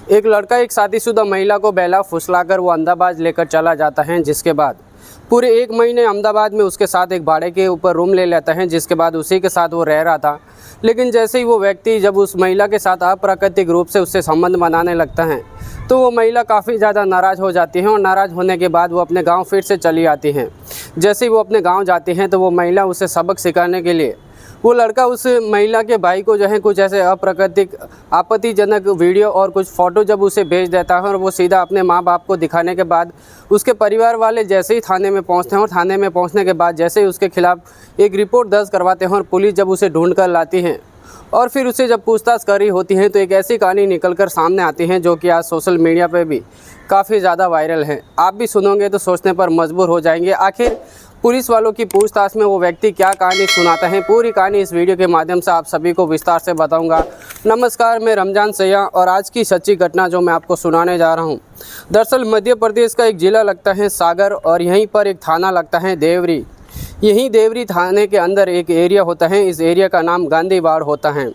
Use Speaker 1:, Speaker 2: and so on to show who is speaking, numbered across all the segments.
Speaker 1: एक लड़का एक शादीशुदा महिला को बहला फुसलाकर वो अहमदाबाद लेकर चला जाता है, जिसके बाद पूरे 1 महीने अहमदाबाद में उसके साथ एक भाड़े के ऊपर रूम ले लेता है, जिसके बाद उसी के साथ वो रह रहा था। लेकिन जैसे ही वो व्यक्ति जब उस महिला के साथ अप्राकृतिक रूप से उससे संबंध बनाने लगता है तो वो महिला काफ़ी ज़्यादा नाराज़ हो जाती है और नाराज़ होने के बाद वो अपने गाँव फिर से चली आती हैं। जैसे ही वो अपने गाँव जाती हैं तो वो महिला उसे सबक सिखाने के लिए वो लड़का उस महिला के भाई को जो है कुछ ऐसे अप्राकृतिक आपत्तिजनक वीडियो और कुछ फ़ोटो जब उसे भेज देता है और वो सीधा अपने माँ बाप को दिखाने के बाद उसके परिवार वाले जैसे ही थाने में पहुँचते हैं और थाने में पहुँचने के बाद जैसे ही उसके खिलाफ़ एक रिपोर्ट दर्ज करवाते हैं और पुलिस जब उसे ढूंढ कर लाती है और फिर उसे जब पूछताछ करी होती है तो एक ऐसी कहानी निकल कर सामने आती है जो कि आज सोशल मीडिया पे भी काफ़ी ज़्यादा वायरल है। आप भी सुनोगे तो सोचने पर मजबूर हो जाएंगे, आखिर पुलिस वालों की पूछताछ में वो व्यक्ति क्या कहानी सुनाता है। पूरी कहानी इस वीडियो के माध्यम से आप सभी को विस्तार से बताऊंगा। नमस्कार, मैं रमजान सैया और आज की सच्ची घटना जो मैं आपको सुनाने जा रहा हूं, दरअसल मध्य प्रदेश का एक ज़िला लगता है सागर और यहीं पर एक थाना लगता है देवरी। यहीं देवरी थाने के अंदर एक एरिया होता है, इस एरिया का नाम गांधीवाड़ होता है।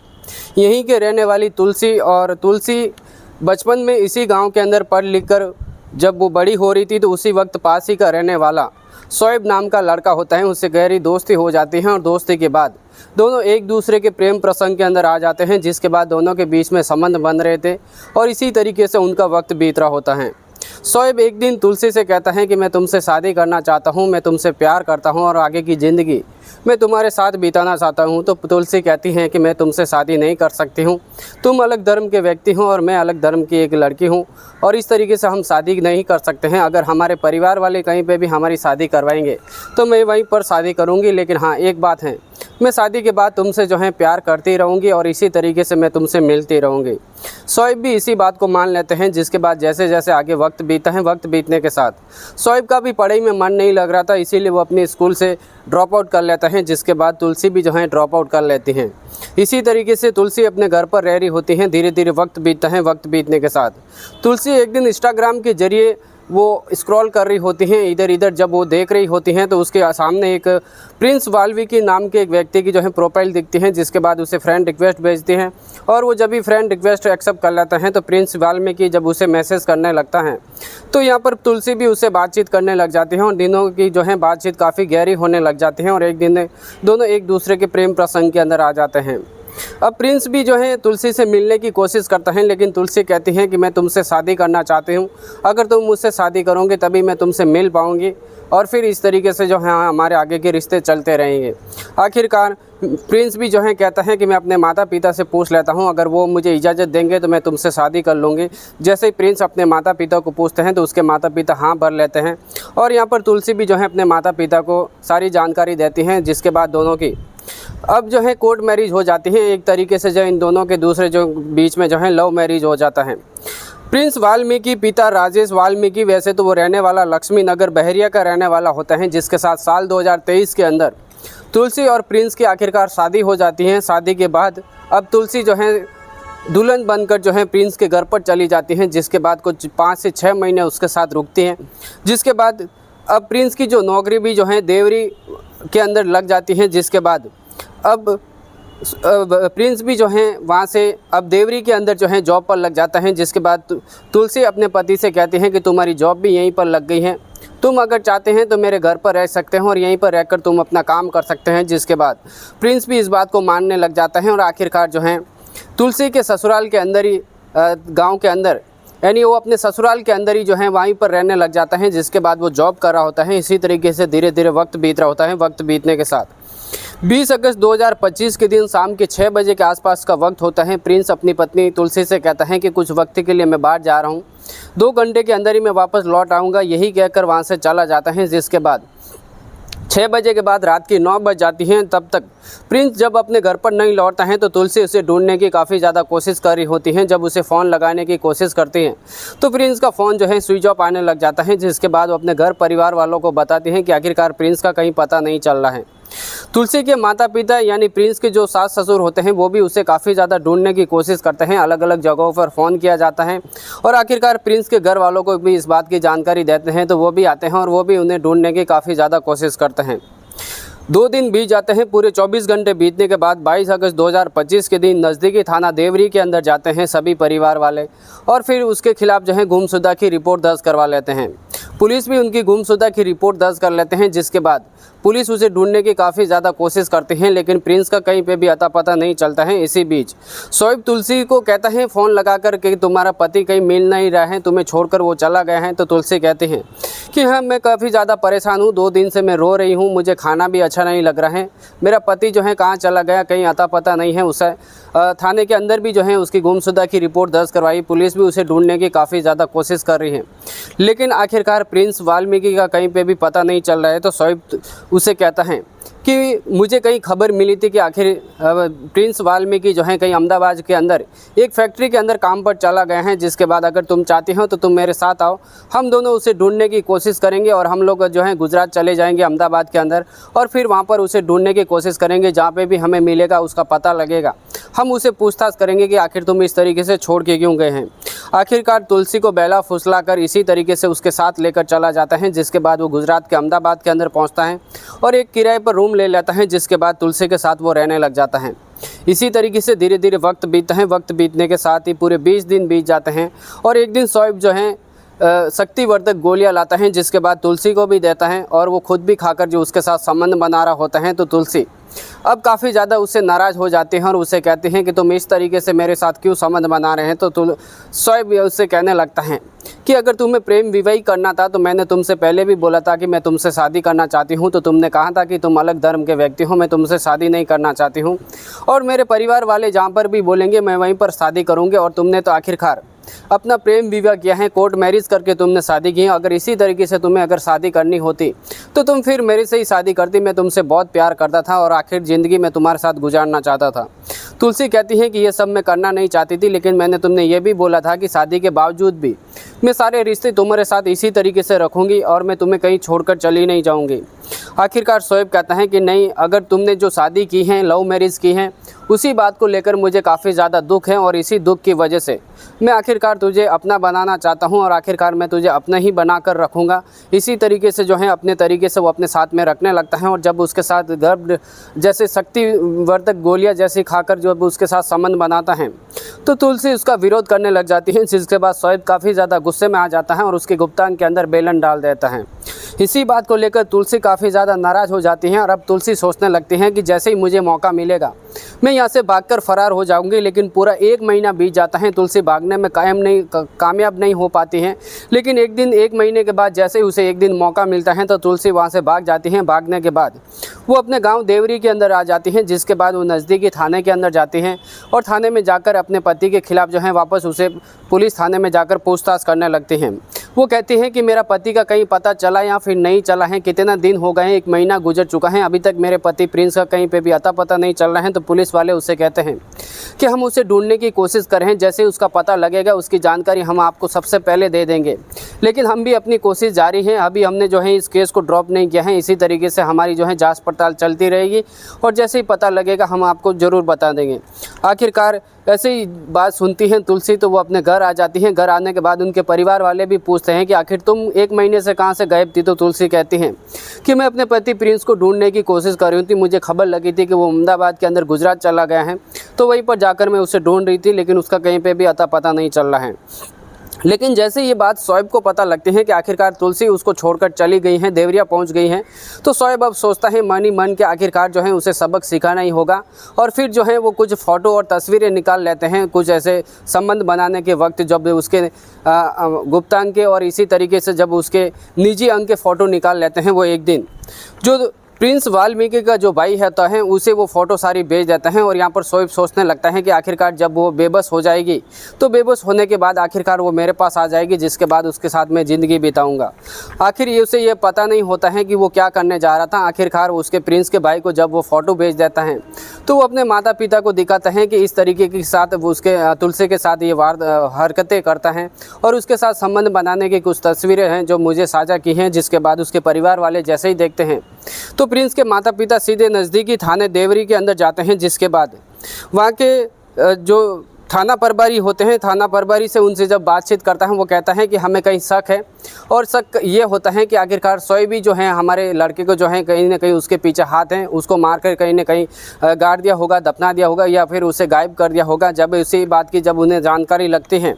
Speaker 1: यहीं के रहने वाली तुलसी बचपन में इसी गांव के अंदर पढ़ लिख कर जब वो बड़ी हो रही थी तो उसी वक्त पास ही का रहने वाला शोएब नाम का लड़का होता है, उससे गहरी दोस्ती हो जाती है और दोस्ती के बाद दोनों एक दूसरे के प्रेम प्रसंग के अंदर आ जाते हैं, जिसके बाद दोनों के बीच में संबंध बन रहे थे और इसी तरीके से उनका वक्त बीत रहा होता है। शोएब एक दिन तुलसी से कहता है कि मैं तुमसे शादी करना चाहता हूँ, मैं तुमसे प्यार करता हूँ और आगे की ज़िंदगी मैं तुम्हारे साथ बिताना चाहता हूँ। तो तुलसी कहती है कि मैं तुमसे शादी नहीं कर सकती हूँ, तुम अलग धर्म के व्यक्ति हो और मैं अलग धर्म की एक लड़की हूँ और इस तरीके से हम शादी नहीं कर सकते हैं। अगर हमारे परिवार वाले कहीं पे भी हमारी शादी करवाएंगे तो मैं वहीं पर शादी करूँगी, लेकिन हाँ एक बात है, मैं शादी के बाद तुमसे जो है प्यार करती रहूँगी और इसी तरीके से मैं तुमसे मिलती रहूँगी। शोएब भी इसी बात को मान लेते हैं, जिसके बाद जैसे जैसे आगे वक्त बीता है, वक्त बीतने के साथ शोएब का भी पढ़ाई में मन नहीं लग रहा था, इसीलिए वो अपने स्कूल से ड्रॉप आउट कर लेता है, जिसके बाद तुलसी भी जो है ड्रॉप आउट कर लेती हैं। इसी तरीके से तुलसी अपने घर पर रह रही होती हैं। धीरे धीरे वक्त बीतता है, वक्त बीतने के साथ तुलसी एक दिन इंस्टाग्राम के जरिए वो स्क्रॉल कर रही होती हैं इधर इधर। जब वो देख रही होती हैं तो उसके सामने एक प्रिंस वाल्मीकि नाम के एक व्यक्ति की जो है प्रोफाइल दिखती है, जिसके बाद उसे फ्रेंड रिक्वेस्ट भेजती हैं और वो जब भी फ्रेंड रिक्वेस्ट एक्सेप्ट कर लेता है तो प्रिंस वाल्मीकि जब उसे मैसेज करने लगता है तो यहाँ पर तुलसी भी उससे बातचीत करने लग जाती है और दिनों की जो है बातचीत काफ़ी गहरी होने लग जाती है और एक दिन दोनों एक दूसरे के प्रेम प्रसंग के अंदर आ जाते हैं। अब प्रिंस भी जो है तुलसी से मिलने की कोशिश करता है, लेकिन तुलसी कहती है कि मैं तुमसे शादी करना चाहती हूँ, अगर तुम मुझसे शादी करोगे तभी मैं तुमसे मिल पाऊँगी और फिर इस तरीके से जो है हमारे आगे के रिश्ते चलते रहेंगे। आखिरकार प्रिंस भी जो है कहता है कि मैं अपने माता पिता से पूछ लेता हूँ, अगर वो मुझे इजाज़त देंगे तो मैं तुमसे शादी कर लूँगी। जैसे ही प्रिंस अपने माता पिता को पूछते हैं तो उसके माता पिता हाँ भर लेते हैं और यहाँ पर तुलसी भी जो है अपने माता पिता को सारी जानकारी देती हैं, जिसके बाद दोनों की अब जो है कोर्ट मैरिज हो जाती है। एक तरीके से जो इन दोनों के दूसरे जो बीच में जो है लव मैरिज हो जाता है। प्रिंस वाल्मीकि पिता राजेश वाल्मीकि वैसे तो वो रहने वाला लक्ष्मी नगर बहरिया का रहने वाला होता है, जिसके साथ साल 2023 के अंदर तुलसी और प्रिंस की आखिरकार शादी हो जाती है। शादी के बाद अब तुलसी जो है दुल्हन बनकर जो है प्रिंस के घर पर चली जाती हैं, जिसके बाद कुछ 5 से 6 महीने उसके साथ रुकती हैं, जिसके बाद अब प्रिंस की जो नौकरी भी जो है देवरी के अंदर लग जाती है, जिसके बाद अब प्रिंस भी जो है वहाँ से अब देवरी के अंदर जो है जॉब पर लग जाता है, जिसके बाद तुलसी अपने पति से कहती हैं कि तुम्हारी जॉब भी यहीं पर लग गई है, तुम अगर चाहते हैं तो मेरे घर पर रह सकते हैं और यहीं पर रहकर तुम अपना काम कर सकते हैं। जिसके बाद प्रिंस भी इस बात को मानने लग जाता है और आखिरकार जो है तुलसी के ससुराल के अंदर ही गाँव के अंदर यानी वो अपने ससुराल के अंदर ही जो है वहीं पर रहने लग जाता है, जिसके बाद वो जॉब कर रहा होता है। इसी तरीके से धीरे धीरे वक्त बीत रहा होता है। वक्त बीतने के साथ 20 अगस्त 2025 के दिन शाम के 6 बजे के आसपास का वक्त होता है। प्रिंस अपनी पत्नी तुलसी से कहता है कि कुछ वक्त के लिए मैं बाहर जा रहा हूँ, 2 घंटे के अंदर ही मैं वापस लौट आऊँगा, यही कहकर वहाँ से चला जाता है। जिसके बाद 6 बजे के बाद रात की 9 बज जाती हैं। तब तक प्रिंस जब अपने घर पर नहीं लौटता है तो तुलसी उसे ढूंढने की काफ़ी ज़्यादा कोशिश कर रही होती हैं। जब उसे फ़ोन लगाने की कोशिश करती हैं तो प्रिंस का फ़ोन जो है स्विच ऑफ आने लग जाता है, जिसके बाद वो अपने घर परिवार वालों को बताती हैं कि आखिरकार प्रिंस का कहीं पता नहीं चल रहा है। तुलसी के माता पिता यानी प्रिंस के जो सास ससुर होते हैं वो भी उसे काफ़ी ज़्यादा ढूंढने की कोशिश करते हैं, अलग अलग जगहों पर फ़ोन किया जाता है और आखिरकार प्रिंस के घर वालों को भी इस बात की जानकारी देते हैं तो वो भी आते हैं और वो भी उन्हें ढूंढने की काफ़ी ज़्यादा कोशिश करते हैं। 2 दिन बीत जाते हैं। पूरे 24 घंटे बीतने के बाद 22 अगस्त 2025 के दिन नज़दीकी थाना देवरी के अंदर जाते हैं सभी परिवार वाले और फिर उसके खिलाफ जो है गुमशुदा की रिपोर्ट दर्ज करवा लेते हैं। पुलिस भी उनकी गुमशुदा की रिपोर्ट दर्ज कर लेते हैं, जिसके बाद पुलिस उसे ढूंढने की काफ़ी ज़्यादा कोशिश करती है, लेकिन प्रिंस का कहीं पे भी अता पता नहीं चलता है। इसी बीच शोएब तुलसी को कहता है फ़ोन लगाकर कि तुम्हारा पति कहीं मिल नहीं रहा है, तुम्हें छोड़कर वो चला गया है। तो तुलसी कहती है कि हाँ, मैं काफ़ी ज़्यादा परेशान हूँ, 2 दिन से मैं रो रही हूँ, मुझे खाना भी अच्छा नहीं लग रहा है, मेरा पति जो है कहाँ चला गया, कहीं अता पता नहीं है। उसे थाने के अंदर भी जो है उसकी गुमशुदा की रिपोर्ट दर्ज करवाई, पुलिस भी उसे ढूंढने की काफ़ी ज़्यादा कोशिश कर रही है, लेकिन आखिरकार प्रिंस वाल्मीकि का कहीं पे भी पता नहीं चल रहा है। तो शोएब उसे कहता है कि मुझे कहीं खबर मिली थी कि आखिर प्रिंस वाल्मीकि जो है कहीं अहमदाबाद के अंदर एक फैक्ट्री के अंदर काम पर चला गया है, जिसके बाद अगर तुम चाहती हो तो तुम मेरे साथ आओ, हम दोनों उसे ढूंढने की कोशिश करेंगे और हम लोग जो है गुजरात चले जाएंगे अहमदाबाद के अंदर और फिर वहाँ पर उसे ढूंढने की कोशिश करेंगे। जहाँ पे भी हमें मिलेगा उसका पता लगेगा, हम उसे पूछताछ करेंगे कि आखिर तुम इस तरीके से छोड़ के क्यों गए हैं। आखिरकार तुलसी को बहला फुसला कर इसी तरीके से उसके साथ लेकर चला जाता है, जिसके बाद वो गुजरात के अहमदाबाद के अंदर पहुँचता है और एक किराए पर रूम ले लेता है, जिसके बाद तुलसी के साथ वो रहने लग जाता है। इसी तरीके से धीरे धीरे वक्त बीतता है। वक्त बीतने के साथ ही पूरे 20 दिन बीत जाते हैं और एक दिन शोएब जो है शक्तिवर्धक गोलियां लाता है, जिसके बाद तुलसी को भी देता है और वो खुद भी खाकर जो उसके साथ संबंध बना रहा होता है। तो तुलसी अब काफ़ी ज़्यादा उससे नाराज़ हो जाते हैं और उसे कहते हैं कि तुम इस तरीके से मेरे साथ क्यों संबंध बना रहे हैं। तो शोएब उससे कहने लगता है कि अगर तुम्हें प्रेम विवाह करना था तो मैंने तुमसे पहले भी बोला था कि मैं तुमसे शादी करना चाहती हूँ, तो तुमने कहा था कि तुम अलग धर्म के व्यक्ति हो, मैं तुमसे शादी नहीं करना चाहती हूँ और मेरे परिवार वाले जहाँ पर भी बोलेंगे मैं वहीं पर शादी करूँगी। और तुमने तो आखिरकार अपना प्रेम विवाह किया है, कोर्ट मैरिज करके तुमने शादी की है। अगर इसी तरीके से तुम्हें अगर शादी करनी होती तो तुम फिर मेरे से ही शादी करती, मैं तुमसे बहुत प्यार करता था और आखिर ज़िंदगी में तुम्हारे साथ गुजारना चाहता था। तुलसी कहती है कि ये सब मैं करना नहीं चाहती थी, लेकिन मैंने तुमने ये भी बोला था कि शादी के बावजूद भी मैं सारे रिश्ते तुम्हारे साथ इसी तरीके से रखूँगी और मैं तुम्हें कहीं छोड़कर चली नहीं जाऊँगी। आखिरकार शोएब कहता है कि नहीं, अगर तुमने जो शादी की है, लव मैरिज की है, उसी बात को लेकर मुझे काफ़ी ज़्यादा दुख है और इसी दुख की वजह से मैं आखिरकार तुझे अपना बनाना चाहता हूं और आखिरकार मैं तुझे अपना ही बना कर रखूँगा। इसी तरीके से जो है अपने तरीके से वो अपने साथ में रखने लगता है और जब उसके साथ गर्भ जैसे शक्तिवर्धक गोलियां जैसी खाकर जब उसके साथ संबंध बनाता है तो तुलसी उसका विरोध करने लग जाती है, जिसके बाद शोएब काफ़ी ज़्यादा गुस्से में आ जाता है और उसके गुप्तांग के अंदर बेलन डाल देता है। इसी बात को लेकर तुलसी काफ़ी ज़्यादा नाराज़ हो जाती हैं और अब तुलसी सोचने लगती हैं कि जैसे ही मुझे मौका मिलेगा मैं यहाँ से भागकर फरार हो जाऊंगी। लेकिन पूरा 1 महीना बीत जाता है, तुलसी भागने में कामयाब नहीं हो पाती हैं। लेकिन एक दिन 1 महीने के बाद जैसे ही उसे एक दिन मौका मिलता है तो तुलसी वहाँ से भाग जाती हैं। भागने के बाद वो अपने गाँव देवरी के अंदर आ जाती हैं, जिसके बाद वो नज़दीकी थाने के अंदर जाती हैं और थाने में जाकर अपने पति के खिलाफ़ जो है वापस उसे पुलिस थाने में जाकर पूछताछ करने लगती हैं। वो कहती हैं कि मेरा पति का कहीं पता चला या फिर नहीं चला है, कितना दिन हो गए हैं, 1 महीना गुजर चुका है, अभी तक मेरे पति प्रिंस का कहीं पे भी अता पता नहीं चल रहा है। तो पुलिस वाले उससे कहते हैं कि हम उसे ढूंढने की कोशिश कर रहे हैं, जैसे ही उसका पता लगेगा उसकी जानकारी हम आपको सबसे पहले दे देंगे। लेकिन हम भी अपनी कोशिश जारी है, अभी हमने जो है इस केस को ड्रॉप नहीं किया है, इसी तरीके से हमारी जो है जाँच पड़ताल चलती रहेगी और जैसे ही पता लगेगा हम आपको ज़रूर बता देंगे। आखिरकार ऐसे ही बात सुनती हैं तुलसी तो वो अपने घर आ जाती हैं। घर आने के बाद उनके परिवार वाले भी पूछते हैं कि आखिर तुम 1 महीने से कहाँ से गायब थी। तो तुलसी कहती हैं कि मैं अपने पति प्रिंस को ढूंढने की कोशिश कर रही थी, मुझे खबर लगी थी कि वो अहमदाबाद के अंदर गुजरात चला गया है, तो वहीं पर जाकर मैं उसे ढूंढ रही थी, लेकिन उसका कहीं पर भी अता पता नहीं चल रहा है। लेकिन जैसे ये बात शोएब को पता लगती है कि आखिरकार तुलसी उसको छोड़कर चली गई हैं, देवरिया पहुंच गई हैं, तो शोएब अब सोचता है मन ही मन के आखिरकार जो है उसे सबक सिखाना ही होगा। और फिर जो है वो कुछ फ़ोटो और तस्वीरें निकाल लेते हैं, कुछ ऐसे संबंध बनाने के वक्त जब उसके गुप्तांग के और इसी तरीके से जब उसके निजी अंग के फ़ोटो निकाल लेते हैं। वो एक दिन जो प्रिंस वाल्मीकि का जो भाई है उसे वो फ़ोटो सारी भेज देता है और यहाँ पर शोएब सोचने लगता है कि आखिरकार जब वो बेबस हो जाएगी तो बेबस होने के बाद आखिरकार वो मेरे पास आ जाएगी, जिसके बाद उसके साथ मैं ज़िंदगी बिताऊंगा। आखिर ये उसे ये पता नहीं होता है कि वो क्या करने जा रहा था। आखिरकार उसके प्रिंस के भाई को जब वो फ़ोटो भेज देता है तो वो अपने माता पिता को दिखाता है कि इस तरीके के साथ वो उसके तुलसी के साथ ये हरकतें करता है और उसके साथ संबंध बनाने की कुछ तस्वीरें हैं जो मुझे साझा की हैं। जिसके बाद उसके परिवार वाले जैसे ही देखते हैं तो प्रिंस के माता पिता सीधे नज़दीकी थाने देवरी के अंदर जाते हैं, जिसके बाद वहाँ के जो थाना प्रभारी होते हैं, थाना प्रभारी से उनसे जब बातचीत करता है वो कहता है कि हमें कहीं शक है, और शक ये होता है कि आखिरकार शोएब भी जो है हमारे लड़के को जो है कहीं ना कहीं उसके पीछे हाथ हैं, उसको मारकर कहीं ना कहीं गाड़ दिया होगा, दफना दिया होगा या फिर उसे गायब कर दिया होगा। जब इसी बात की जब उन्हें जानकारी लगती है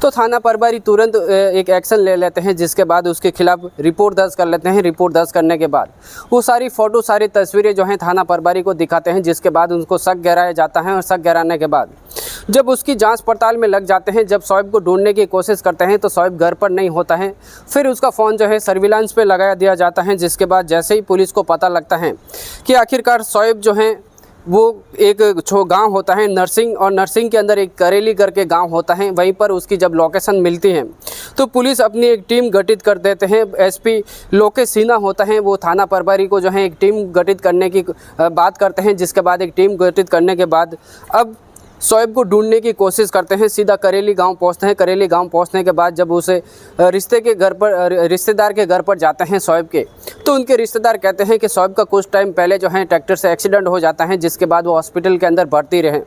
Speaker 1: तो थाना प्रभारी तुरंत एक एक्शन ले लेते हैं, जिसके बाद उसके खिलाफ रिपोर्ट दर्ज कर लेते हैं। रिपोर्ट दर्ज करने के बाद वो सारी फ़ोटो सारी तस्वीरें जो हैं थाना प्रभारी को दिखाते हैं, जिसके बाद उनको शक गहराया जाता है, और शक गहराने के बाद जब उसकी जांच पड़ताल में लग जाते हैं, जब शोएब को ढूंढने की कोशिश करते हैं तो शोएब घर पर नहीं होता है। फिर उसका फ़ोन जो है सर्विलांस पे लगा दिया जाता है, जिसके बाद जैसे ही पुलिस को पता लगता है कि आखिरकार शोएब जो है वो एक गांव होता है नरसिंह, और नरसिंह के अंदर एक करेली करके गांव होता है, वहीं पर उसकी जब लोकेशन मिलती है तो पुलिस अपनी एक टीम गठित कर देते हैं। एसपी लोकेश सिन्हा होता है, वो थाना प्रभारी को जो है एक टीम गठित करने की बात करते हैं, जिसके बाद एक टीम गठित करने के बाद अब शोएब को ढूंढने की कोशिश करते हैं। सीधा करेली गांव पहुंचते हैं। करेली गांव पहुंचने के बाद जब उसे रिश्तेदार के घर पर जाते हैं शोएब के, तो उनके रिश्तेदार कहते हैं कि शोएब का कुछ टाइम पहले जो है ट्रैक्टर से एक्सीडेंट हो जाता है, जिसके बाद वो हॉस्पिटल के अंदर भर्ती रहे।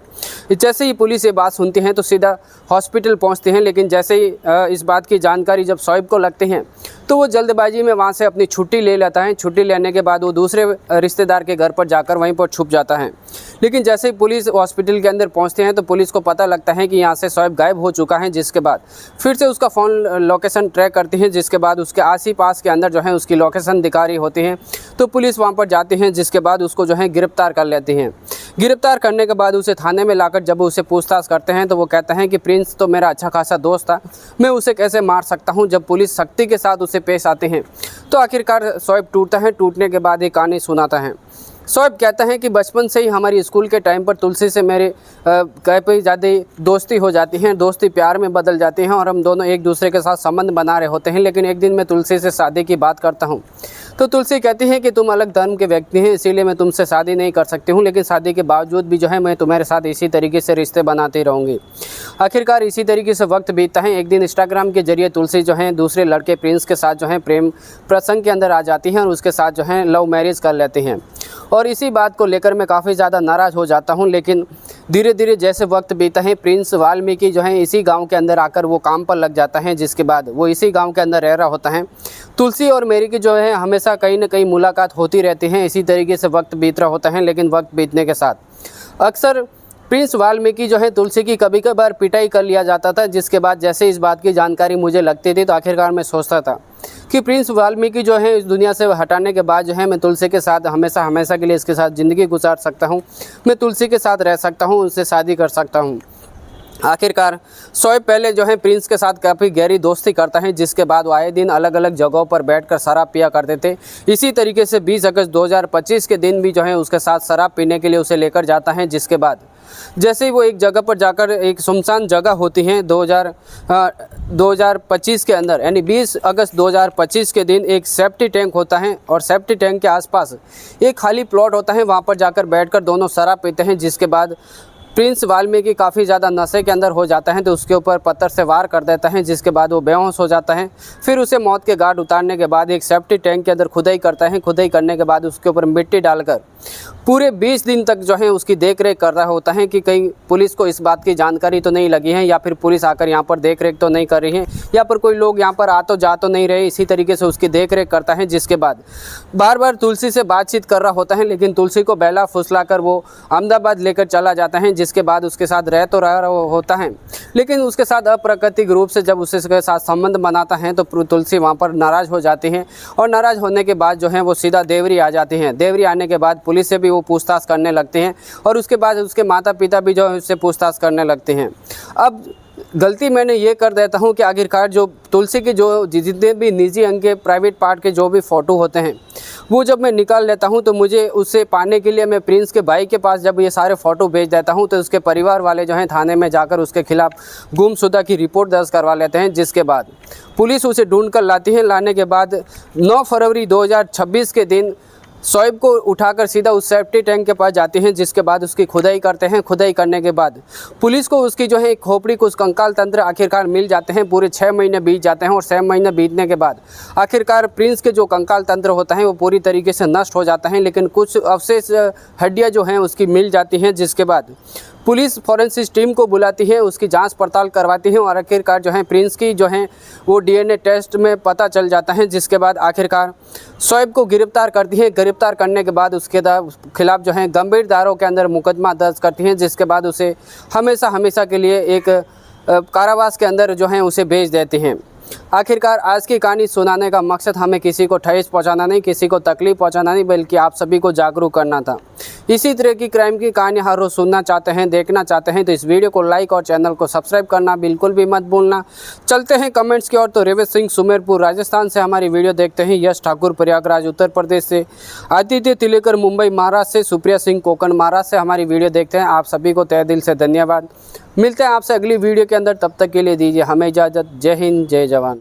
Speaker 1: जैसे ही पुलिस ये बात सुनती है तो सीधा हॉस्पिटल पहुँचती हैं, लेकिन जैसे ही इस बात की जानकारी जब शोएब को लगती है तो वो जल्दबाजी में वहाँ से अपनी छुट्टी ले लेता है। छुट्टी लेने के बाद वो दूसरे रिश्तेदार के घर पर जाकर वहीं पर छुप जाता है। लेकिन जैसे ही पुलिस हॉस्पिटल के अंदर पहुँचते हैं तो पुलिस को पता लगता है कि यहाँ से शोएब गायब हो चुका है, जिसके बाद फिर से उसका फ़ोन लोकेशन ट्रैक करती है, जिसके बाद उसके आस ही पास के अंदर जो है उसकी लोकेशन दिखा रही होती है। तो पुलिस वहाँ पर जाती है, जिसके बाद उसको जो है गिरफ़्तार कर लेती हैं। गिरफ़्तार करने के बाद उसे थाने में लाकर जब उसे पूछताछ करते हैं तो वो कहता है कि प्रिंस तो मेरा अच्छा खासा दोस्त था, मैं उसे कैसे मार सकता हूँ। जब पुलिस सख्ती के साथ उसे पेश आते हैं तो आखिरकार शोएब टूटता है। टूटने के बाद एक कहानी सुनाता है। शोएब कहता है कि बचपन से ही हमारी स्कूल के टाइम पर तुलसी से मेरे काफ़ी ज़्यादा दोस्ती हो जाती है, दोस्ती प्यार में बदल जाती है, और हम दोनों एक दूसरे के साथ संबंध बना रहे होते हैं। लेकिन एक दिन मैं तुलसी से शादी की बात करता हूँ तो तुलसी कहती है कि तुम अलग धर्म के व्यक्ति हैं, इसीलिए मैं तुमसे शादी नहीं कर सकती हूँ, लेकिन शादी के बावजूद भी जो है मैं तुम्हारे साथ इसी तरीके से रिश्ते बनाती रहूँगी। आखिरकार इसी तरीके से वक्त बीतता है। एक दिन इंस्टाग्राम के जरिए तुलसी जो है दूसरे लड़के प्रिंस के साथ जो है प्रेम प्रसंग के अंदर आ जाती हैं और उसके साथ जो है लव मैरिज कर लेते हैं। और इसी बात को लेकर मैं काफ़ी ज़्यादा नाराज़ हो जाता हूँ। लेकिन धीरे धीरे जैसे वक्त बीता है, प्रिंस वाल्मीकि जो है इसी गांव के अंदर आकर वो काम पर लग जाता है, जिसके बाद वो इसी गांव के अंदर रह रहा होता है। तुलसी और मेरी की जो है हमेशा कहीं ना कहीं मुलाकात होती रहती है। इसी तरीके से वक्त बीत रहा होता है। लेकिन वक्त बीतने के साथ अक्सर प्रिंस वाल्मीकि जो है तुलसी की कभी कभार पिटाई कर लिया जाता था, जिसके बाद जैसे इस बात की जानकारी मुझे लगती थी तो आखिरकार मैं सोचता था कि प्रिंस वाल्मीकि जो है इस दुनिया से हटाने के बाद जो है मैं तुलसी के साथ हमेशा के लिए इसके साथ ज़िंदगी गुजार सकता हूँ, मैं तुलसी के साथ रह सकता हूँ, उससे शादी कर सकता हूँ। आखिरकार शोएब पहले जो है प्रिंस के साथ काफ़ी गहरी दोस्ती करता है, जिसके बाद वो आए दिन अलग अलग जगहों पर बैठकर शराब पिया करते थे। इसी तरीके से 20 अगस्त 2025 के दिन भी जो है उसके साथ शराब पीने के लिए उसे लेकर जाता है, जिसके बाद जैसे ही वो एक जगह पर जाकर एक सुनसान जगह होती है 2025 के अंदर, यानी 20 अगस्त 2025 के दिन एक सेफ्टी टैंक होता है और सेफ्टी टैंक के आसपास एक खाली प्लॉट होता है। वहाँ पर जाकर बैठकर दोनों शराब पीते हैं, जिसके बाद प्रिंस वाल्मीकि काफ़ी ज़्यादा नशे के अंदर हो जाता है तो उसके ऊपर पत्थर से वार कर देता है, जिसके बाद वो बेहोश हो जाता है। फिर उसे मौत के घाट उतारने के बाद एक सेफ्टी टैंक के अंदर खुदाई करता है। खुदाई करने के बाद उसके ऊपर मिट्टी डालकर पूरे 20 दिन तक जो है उसकी देख रेख कर रहा होता है कि कहीं पुलिस को इस बात की जानकारी तो नहीं लगी है, या फिर पुलिस आकर यहाँ पर देख रेख तो नहीं कर रही है, या पर कोई लोग यहाँ पर आ तो जा तो नहीं रहे। इसी तरीके से उसकी देख रेख करता है, जिसके बाद बार बार तुलसी से बातचीत कर रहा होता है। लेकिन तुलसी को बहला फुसला कर वो अहमदाबाद लेकर चला जाता है, जिसके बाद उसके साथ रह तो रहा होता है, लेकिन उसके साथ अप्राकृतिक रूप से जब उसके साथ संबंध बनाता है तो तुलसी वहाँ पर नाराज़ हो जाती है। और नाराज़ होने के बाद जो है वो सीधा देवरी आ जाती हैं। देवरी आने के बाद पुलिस से भी वो पूछताछ करने लगते हैं और उसके बाद उसके माता पिता भी जो है उससे पूछताछ करने लगते हैं। अब गलती मैंने ये कर देता हूँ कि आखिरकार जो तुलसी के जो जितने भी निजी अंग के प्राइवेट पार्ट के जो भी फ़ोटो होते हैं वो जब मैं निकाल लेता हूँ तो मुझे उससे पाने के लिए मैं प्रिंस के भाई के पास जब ये सारे फ़ोटो भेज देता हूँ तो उसके परिवार वाले जो हैं थाने में जाकर उसके खिलाफ़ गुमशुदा की रिपोर्ट दर्ज करवा लेते हैं, जिसके बाद पुलिस उसे ढूंढ कर लाती है। लाने के बाद 9 फरवरी 2026 के दिन शोएब को उठाकर सीधा उस सेफ्टी टैंक के पास जाते हैं, जिसके बाद उसकी खुदाई करते हैं। खुदाई करने के बाद पुलिस को उसकी जो है खोपड़ी कुछ कंकाल तंत्र आखिरकार मिल जाते हैं। पूरे 6 महीने बीत जाते हैं और 6 महीने बीतने के बाद आखिरकार प्रिंस के जो कंकाल तंत्र होता है वो पूरी तरीके से नष्ट हो जाता है, लेकिन कुछ अवशेष हड्डियाँ जो हैं उसकी मिल जाती हैं, जिसके बाद पुलिस फॉरेंसिक टीम को बुलाती है, उसकी जांच पड़ताल करवाती है और आखिरकार जो है प्रिंस की जो है वो डीएनए टेस्ट में पता चल जाता है, जिसके बाद आखिरकार शोएब को गिरफ्तार करती है। गिरफ्तार करने के बाद उसके खिलाफ जो है गंभीर धाराओं के अंदर मुकदमा दर्ज करती हैं, जिसके बाद उसे हमेशा के लिए एक कारावास के अंदर जो है उसे भेज देते हैं। आखिरकार आज की कहानी सुनाने का मकसद हमें किसी को ठेस पहुंचाना नहीं, किसी को तकलीफ पहुंचाना नहीं, बल्कि आप सभी को जागरूक करना था। इसी तरह की क्राइम की कहानी हर रोज़ सुनना चाहते हैं, देखना चाहते हैं तो इस वीडियो को लाइक और चैनल को सब्सक्राइब करना बिल्कुल भी मत भूलना। चलते हैं कमेंट्स की ओर। तो रेवत सिंह सुमेरपुर राजस्थान से हमारी वीडियो देखते हैं, यश ठाकुर प्रयागराज उत्तर प्रदेश से, आदित्य तिलेकर मुंबई महाराष्ट्र से, सुप्रिया सिंह कोकण महाराष्ट्र से हमारी वीडियो देखते हैं। आप सभी को तहे दिल से धन्यवाद। मिलते हैं आपसे अगली वीडियो के अंदर, तब तक के लिए दीजिए हमें इजाज़त। जय हिंद, जय जवान।